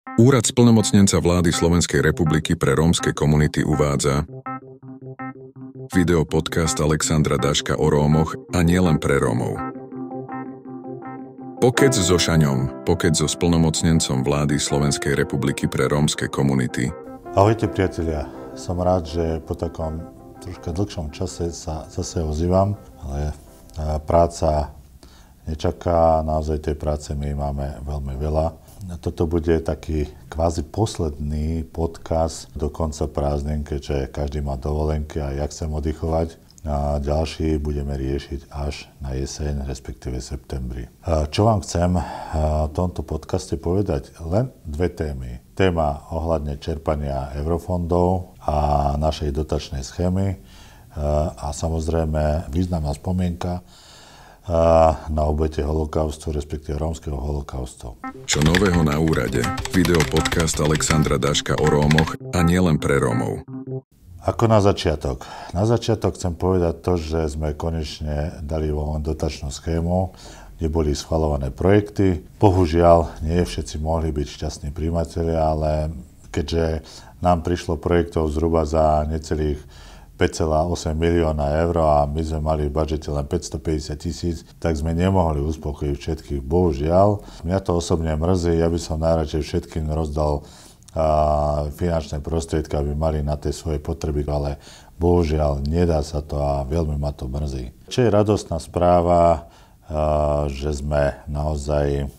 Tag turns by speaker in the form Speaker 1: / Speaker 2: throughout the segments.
Speaker 1: Úrad splnomocnenca vlády Slovenskej republiky pre rómske komunity uvádza video podcast Alexandra Daška o Rómoch a nielen pre Rómov. Pokec so Šaňom, pokec so splnomocnencom vlády Slovenskej republiky pre rómske komunity.
Speaker 2: Ahojte priatelia, som rád, že po takom troška dlhšom čase sa zase ozývam, ale práca nečaká, naozaj tej práce my máme veľmi veľa. Toto bude taký kvázi posledný podcast do konca prázdnin, keďže každý má dovolenky a ja chcem oddychovať. A ďalší budeme riešiť až na jeseň, respektíve septembri. Čo vám chcem v tomto podcaste povedať? Len dve témy. Téma ohľadne čerpania eurofondov a našej dotačnej schémy a samozrejme významná spomienka na obete holokaustu, respektíve rómskeho holokaustu.
Speaker 1: Čo nového na úrade? Video podcast Alexandra Daška o Rómoch a nielen pre Rómov.
Speaker 2: Ako na začiatok? Na začiatok chcem povedať to, že sme konečne dali von dotačnú schému, kde boli schvaľované projekty. Bohužiaľ, nie všetci mohli byť šťastní prijímatelia, ale keďže nám prišlo projektov zhruba za necelých 5,8 milióna eur a my sme mali v budžete len 550 000, tak sme nemohli uspokojiť všetkých. Bohužiaľ, mňa to osobne mrzí, ja by som najradšej všetkým rozdal finančné prostriedky, aby mali na tie svoje potreby, ale bohužiaľ nedá sa to a veľmi ma to mrzí. Čo je radostná správa, že sme naozaj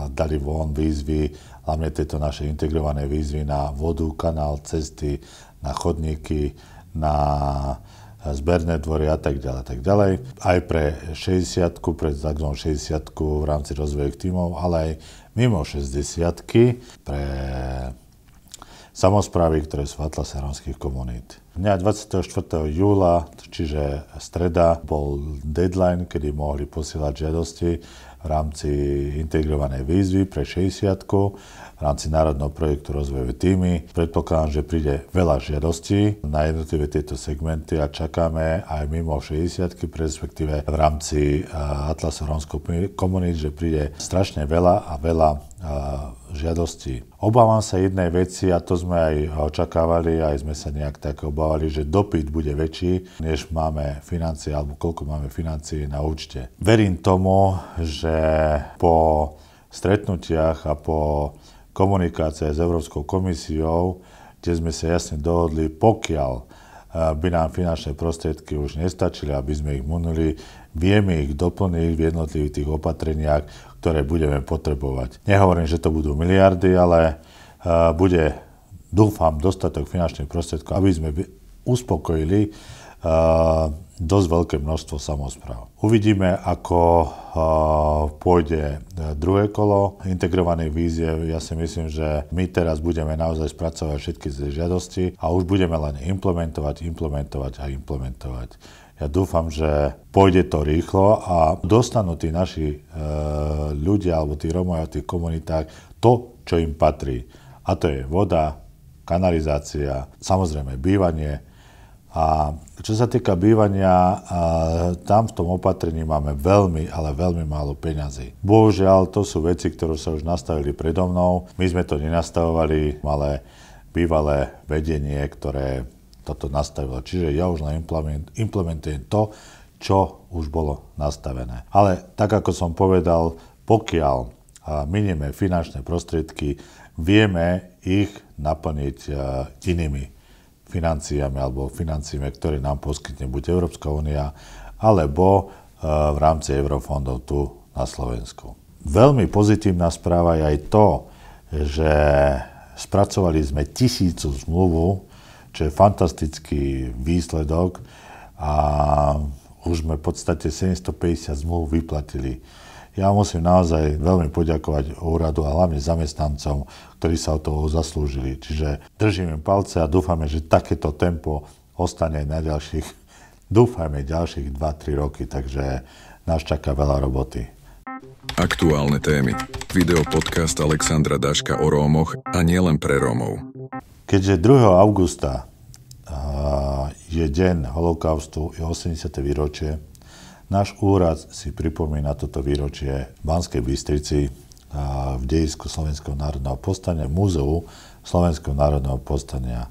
Speaker 2: dali von výzvy, hlavne tieto naše integrované výzvy na vodu, kanál, cesty, na chodníky, na zberné dvory a tak ďalej. Aj pre 60-ku, pre tzv. 60-ku v rámci rozvojových tímov, ale aj mimo 60-ky pre samosprávy, ktoré sú v atlase rómskych komunít. Dňa 24. júla, čiže streda, bol deadline, kedy mohli posielať žiadosti v rámci integrovanej výzvy pre 60-ku, v rámci národného projektu rozvojové tímy. Predpokladám, že príde veľa žiadostí na jednotlivé tieto segmenty a čakáme aj mimo 60-ky, respektíve v rámci atlasu rómskych komunít, že príde strašne veľa a veľa žiadostí. Obávam sa jednej veci, a to sme aj očakávali, aj sme sa nejak tak obávali, že dopyt bude väčší, než máme financie, alebo koľko máme financií na účte. Verím tomu, že po stretnutiach a po komunikácii s Európskou komisiou, kde sme sa jasne dohodli, pokiaľ by nám finančné prostriedky už nestačili, aby sme ich munuli, vieme ich doplniť v jednotlivých tých opatreniach, ktoré budeme potrebovať. Nehovorím, že to budú miliardy, ale bude, dúfam, dostatok finančných prostriedkov, aby sme uspokojili dosť veľké množstvo samospráv. Uvidíme, ako pôjde druhé kolo integrovaných výziev. Ja si myslím, že my teraz budeme naozaj spracovať všetky žiadosti a už budeme len implementovať. Ja dúfam, že pôjde to rýchlo a dostanú tí naši ľudia alebo tí Rómovia v tých komunitách to, čo im patrí. A to je voda, kanalizácia, samozrejme bývanie. A čo sa týka bývania, tam v tom opatrení máme veľmi, ale veľmi málo peňazí. Bohužiaľ, to sú veci, ktoré sa už nastavili predo mnou. My sme to nenastavovali, ale bývalé vedenie, ktoré toto nastavilo. Čiže ja už len implementujem to, čo už bolo nastavené. Ale tak, ako som povedal, pokiaľ minieme finančné prostriedky, vieme ich naplniť inými financiami alebo financiami, ktoré nám poskytne buď Európska únia, alebo v rámci eurofondov tu na Slovensku. Veľmi pozitívna správa je aj to, že spracovali sme 1000 zmluvu, čo je fantastický výsledok a už sme v podstate 750 zmluv vyplatili. Ja musím naozaj veľmi poďakovať úradu a hlavne zamestnancom, ktorí sa o toho zaslúžili. Čiže držíme palce a dúfame, že takéto tempo ostane aj na ďalších 2-3 roky, takže nás čaká veľa roboty.
Speaker 1: Aktuálne témy. Video podcast Alexandra Daška o Rómoch a nielen pre Rómov.
Speaker 2: Keďže 2. augusta je deň holokaustu, je 80. výročie, náš úrad si pripomína toto výročie v Banskej Bystrici v dejisku Slovenského národného povstania, v Múzeu Slovenského národného povstania.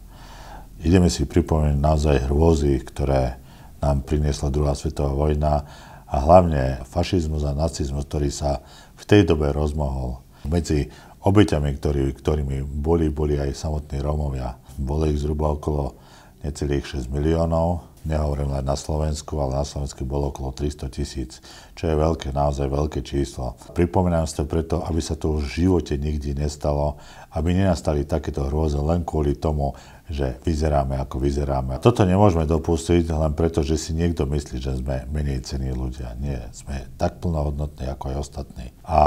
Speaker 2: Ideme si pripomínať naozaj hrôzy, ktoré nám priniesla druhá svetová vojna a hlavne fašizmus a nacizmus, ktorý sa v tej dobe rozmohol. Medzi obeťami, ktorými boli aj samotní Rómovia. Bolo ich zhruba okolo necelých 6 miliónov. Nehovorím len na Slovensku, ale na Slovensku bolo okolo 300 000, čo je veľké, naozaj veľké číslo. Pripomínam si to preto, aby sa to už v živote nikdy nestalo, aby nenastali takéto hrôzy len kvôli tomu, že vyzeráme ako vyzeráme. Toto nemôžeme dopustiť len preto, že si niekto myslí, že sme menej cenní ľudia. Nie, sme tak plnohodnotní ako aj ostatní. A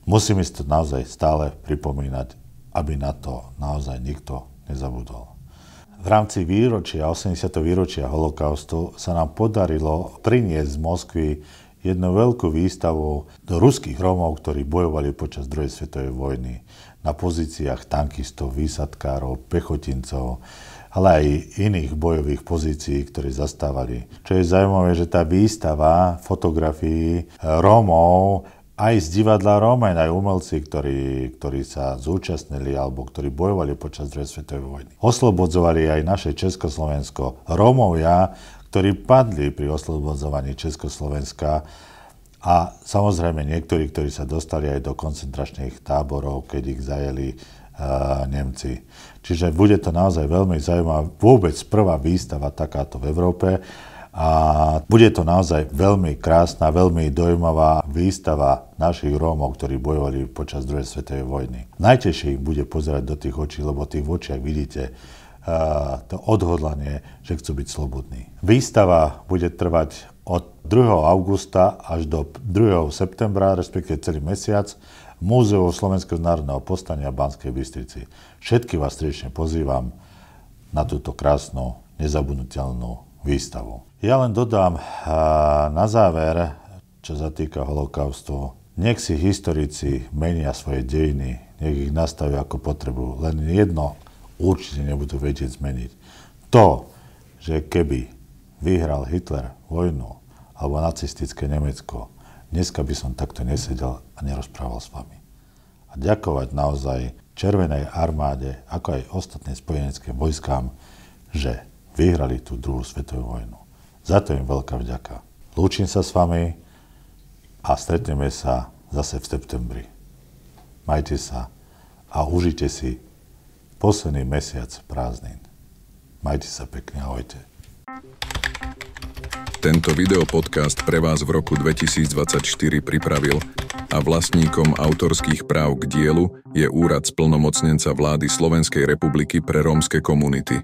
Speaker 2: musíme si to naozaj stále pripomínať, aby na to naozaj nikto nezabudol. V rámci 80. výročia holokaustu sa nám podarilo priniesť z Moskvy jednu veľkú výstavu do ruských Rómov, ktorí bojovali počas druhej svetovej vojny na pozíciách tankistov, výsadkárov, pechotincov, ale aj iných bojových pozícií, ktorí zastávali. Čo je zaujímavé, že tá výstava fotografií Rómov aj z divadla Romain, aj umelci, ktorí sa zúčastnili alebo ktorí bojovali počas druhej svetovej vojny. Oslobodzovali aj naše Československo. Rómovia, ktorí padli pri oslobodzovaní Československa a samozrejme niektorí, ktorí sa dostali aj do koncentračných táborov, keď ich zajeli Nemci. Čiže bude to naozaj veľmi zaujímavá, vôbec prvá výstava takáto v Európe. A bude to naozaj veľmi krásna, veľmi dojímavá výstava našich Rómov, ktorí bojovali počas druhej svetovej vojny. Najtežšie ich bude pozerať do tých očí, lebo v tých očiach vidíte to odhodlanie, že chcú byť slobodní. Výstava bude trvať od 2. augusta až do 2. septembra, respektíve celý mesiac, v Múzeu Slovenského národného povstania v Banskej Bystrici. Všetky vás srdečne pozývam na túto krásnu, nezabudnutelnú výstavu. Ja len dodám na záver, čo sa týka holokaustu, nech si historici menia svoje dejiny, nech ich nastavia ako potrebu. Len jedno určite nebudú vedieť zmeniť. To, že keby vyhral Hitler vojnu alebo nacistické Nemecko, dneska by som takto nesedel a nerozprával s vami. A ďakovať naozaj Červenej armáde, ako aj ostatným spojeneckým vojskám, že vyhrali tú druhú svetovú vojnu. Za to im veľká vďaka. Lúčim sa s vami a stretneme sa zase v septembri. Majte sa a užite si posledný mesiac prázdnin. Majte sa pekne, ahojte.
Speaker 1: Tento videopodcast pre vás v roku 2024 pripravil a vlastníkom autorských práv k dielu je Úrad splnomocnenca vlády Slovenskej republiky pre rómske komunity.